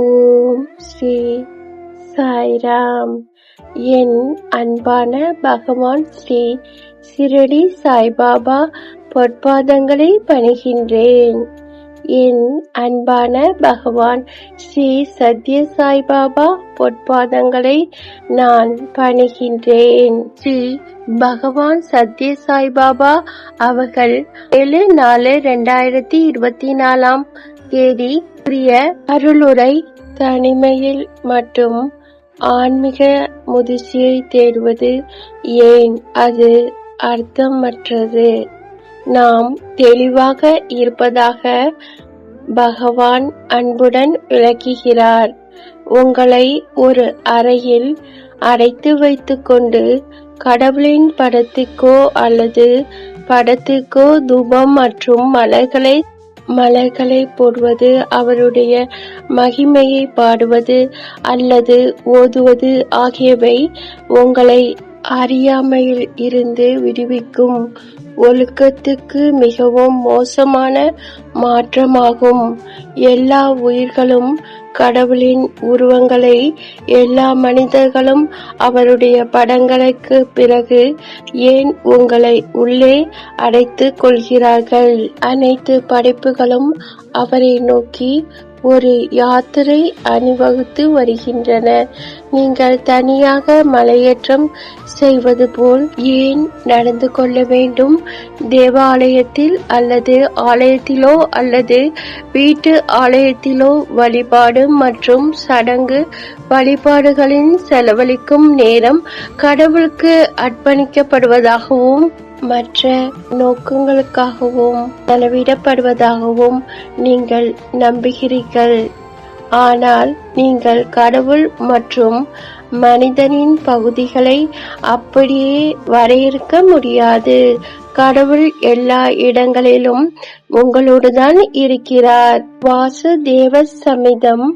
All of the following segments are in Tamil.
ஓம் ஸ்ரீ சாய்ராம். என் அன்பான பகவான் ஸ்ரீ சிரடி சாய்பாபா பொற்பாதங்களை பணிகின்றேன். என் அன்பான பகவான் ஸ்ரீ சத்ய சாய்பாபா பொற்பாதங்களை நான் பணிகின்றேன். ஸ்ரீ பகவான் சத்ய சாய்பாபா அவர்கள் 7/4/2024 தேதி புரிய அருளுரை தனிமையில் மற்றும் ஆன்மீக முதிர்ச்சியை தேடுவது ஏன் அது அர்த்தமற்றது. நாம் தெளிவாக இருப்பதாக பகவான் அன்புடன் விளக்குகிறார். உங்களை ஒரு அறையில் அடைத்து வைத்துக்கொண்டு கடவுளின் படத்துக்கோ அல்லது படத்துக்கோ தூபம் மற்றும் மலர்களை போடுவது, அவருடைய மகிமையை பாடுவது அல்லது ஓதுவது ஆகியவை உங்களை அறியாமையில் இருந்து விடுவிக்கும் ஒழுக்கத்துக்கு மிகவும் மோசமான மாற்றமாகும். எல்லா உயிர்களும் கடவுளின் உருவங்களை, எல்லா மனிதர்களும் அவருடைய படங்களுக்கு பிறகு ஏன் உங்களை உள்ளே அடைத்துக் கொள்கிறார்கள்? அனைத்து படைப்புகளும் அவரை நோக்கி ஒரு யாத்திரை அணிவகுத்து வருகின்றன. நீங்கள் தனியாக மலையேற்றம் செய்வது போல் ஏன் நடந்து கொள்ள வேண்டும்? தேவாலயத்தில் அல்லது ஆலயத்திலோ அல்லது வீட்டு ஆலயத்திலோ வழிபாடு மற்றும் சடங்கு வழிபாடுகளின் செலவழிக்கும் நேரம் கடவுளுக்கு அர்ப்பணிக்கப்படுவதாகவும் மற்ற நோக்கங்களுக்காகவும் செலவிடப்படுவதாகவும் நீங்கள் நம்புகிறீர்கள். ஆனால் நீங்கள் கடவுள் மற்றும் மனிதனின் பகுதிகளை அப்படியே வரையறுக்க முடியாது. கடவுள் எல்லா இடங்களிலும் உங்களோடுதான் இருக்கிறார். வாசுதேவ சமிதம்.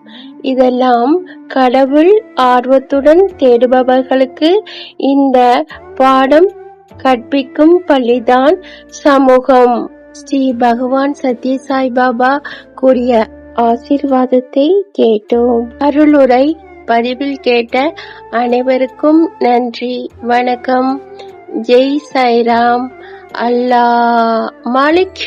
இதெல்லாம் கடவுள் ஆர்வத்துடன் தேடுபவர்களுக்கு இந்த பாடம் கற்பிக்கும் பள்ளிதான் சமூகம். ஸ்ரீ பகவான் சத்ய சாய்பாபா கூறிய ஆசீர்வாதத்தை கேட்டோம். அருளுரை பதிவில் கேட்ட அனைவருக்கும் நன்றி. வணக்கம். ஜெய் சாய்ராம். அல்லாஹ் மாலிக்.